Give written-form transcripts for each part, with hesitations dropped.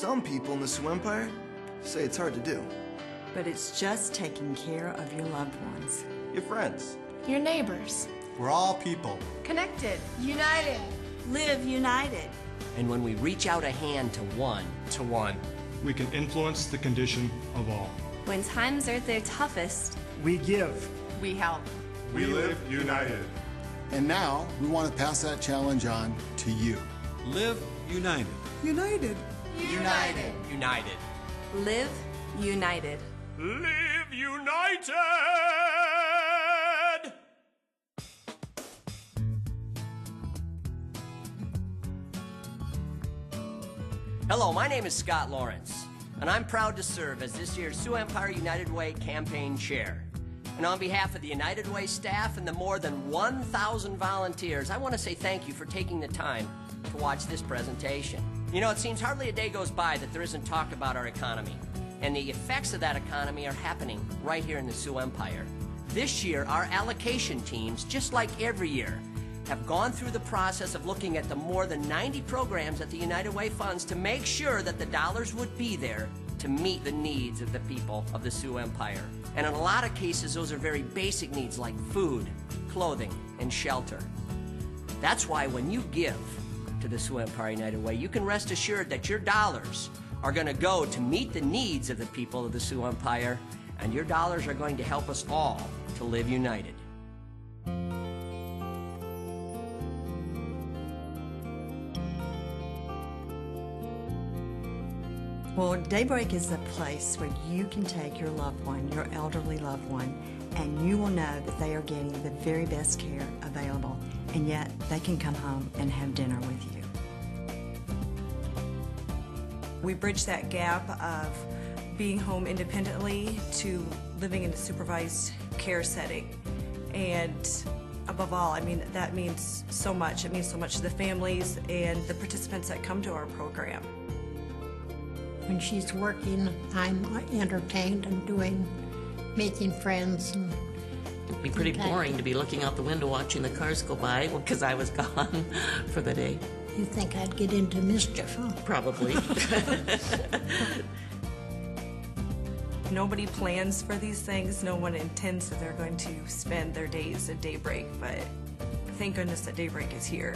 Some people in the Sioux Empire say it's hard to do. But it's just taking care of your loved ones. Your friends. Your neighbors. We're all people. Connected. United. Live united. And when we reach out a hand to one, we can influence the condition of all. When times are at their toughest, we give. We help. We live united. And now we want to pass that challenge on to you. Live united. United. United. united. live united. Live united! Hello, my name is Scott Lawrence, and I'm proud to serve as this year's Sioux Empire United Way campaign chair. And on behalf of the United Way staff and the more than 1,000 volunteers, I want to say thank you for taking the time to watch this presentation. You know, it seems hardly a day goes by that there isn't talk about our economy, and the effects of that economy are happening right here in the Sioux Empire. This year, our allocation teams, just like every year, have gone through the process of looking at the more than 90 programs at the United Way funds to make sure that the dollars would be there to meet the needs of the people of the Sioux Empire. And in a lot of cases, those are very basic needs like food, clothing, and shelter. That's why when you give to the Sioux Empire United Way, you can rest assured that your dollars are going to go to meet the needs of the people of the Sioux Empire, and your dollars are going to help us all to live united. Well, Daybreak is a place where you can take your loved one, your elderly loved one, and you will know that they are getting the very best care available, and yet they can come home and have dinner with you. We bridge that gap of being home independently to living in a supervised care setting. And above all, I mean, that means so much. It means so much to the families and the participants that come to our program. When she's working, I'm entertained and making friends. And it'd be pretty boring to be looking out the window watching the cars go by because I was gone for the day. You think I'd get into mischief, huh? Probably. Nobody plans for these things. No one intends that they're going to spend their days at Daybreak, but thank goodness that Daybreak is here.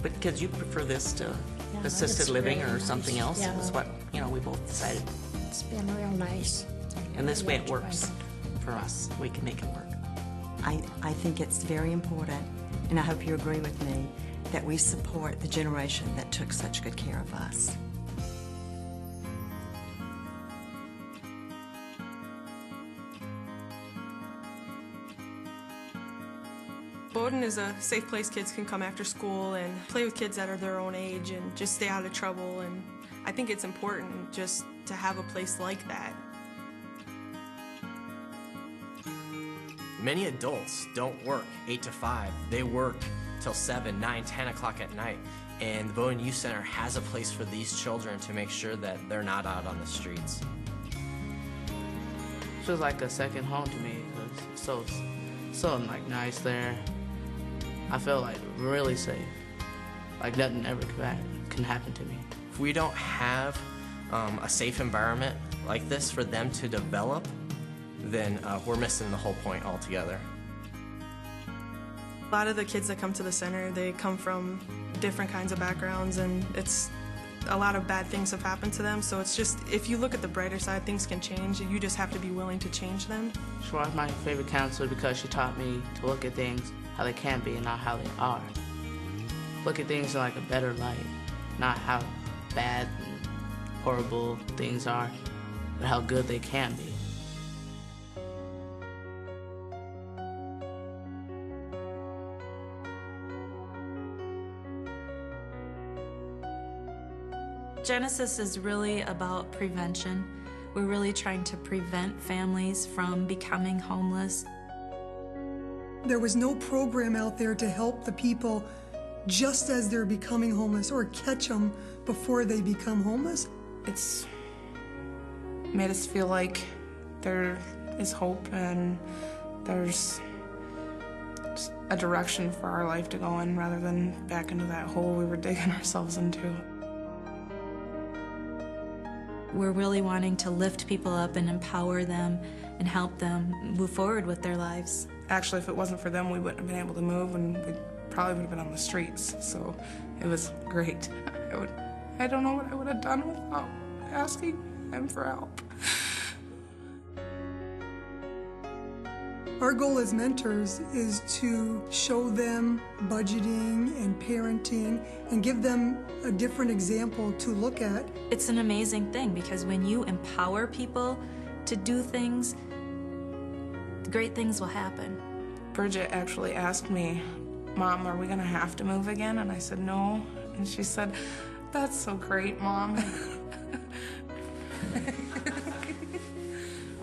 But because you prefer this to assisted living or something else, is what, you know, we both decided. It's been real nice. And this way it works for us. We can make it work. I think it's very important, and I hope you agree with me, that we support the generation that took such good care of us. Bowdoin is a safe place kids can come after school and play with kids that are their own age and just stay out of trouble, and I think it's important just to have a place like that. Many adults don't work 8 to 5. They work till 7, 9, 10 o'clock at night, and the Bowdoin Youth Center has a place for these children to make sure that they're not out on the streets. It feels like a second home to me. It's so like nice there. I feel like really safe. Like nothing ever can happen to me. If we don't have a safe environment like this for them to develop, then we're missing the whole point altogether. A lot of the kids that come to the center, they come from different kinds of backgrounds, and a lot of bad things have happened to them, so it's just, if you look at the brighter side, things can change. You just have to be willing to change them. She was my favorite counselor because she taught me to look at things how they can be and not how they are. Look at things in like a better light, not how bad and horrible things are, but how good they can be. Genesis is really about prevention. We're really trying to prevent families from becoming homeless. There was no program out there to help the people just as they're becoming homeless or catch them before they become homeless. It's made us feel like there is hope and there's a direction for our life to go in rather than back into that hole we were digging ourselves into. We're really wanting to lift people up and empower them and help them move forward with their lives. Actually, if it wasn't for them, we wouldn't have been able to move, and we probably would have been on the streets. So it was great. I don't know what I would have done without asking them for help. Our goal as mentors is to show them budgeting and parenting and give them a different example to look at. It's an amazing thing because when you empower people to do things, great things will happen. Bridget actually asked me, Mom, are we gonna have to move again? And I said, no. And she said, that's so great, Mom.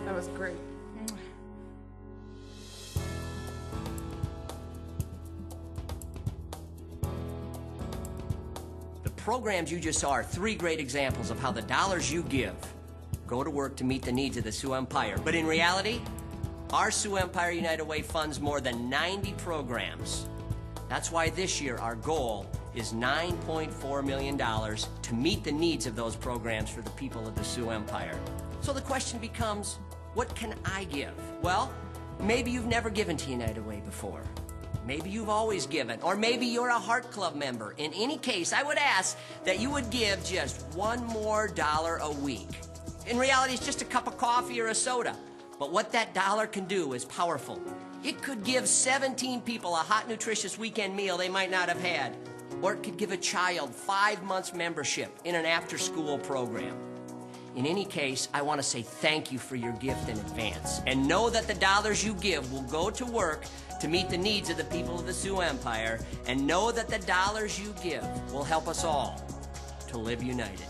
That was great. The programs you just saw are 3 great examples of how the dollars you give go to work to meet the needs of the Sioux Empire. But in reality, our Sioux Empire United Way funds more than 90 programs. That's why this year our goal is $9.4 million to meet the needs of those programs for the people of the Sioux Empire. So the question becomes, what can I give? Well, maybe you've never given to United Way before. Maybe you've always given, or maybe you're a Heart Club member. In any case, I would ask that you would give just $1 more a week. In reality, it's just a cup of coffee or a soda. But what that dollar can do is powerful. It could give 17 people a hot, nutritious weekend meal they might not have had. Or it could give a child 5 months membership in an after-school program. In any case, I want to say thank you for your gift in advance. And know that the dollars you give will go to work to meet the needs of the people of the Sioux Empire. And know that the dollars you give will help us all to live united.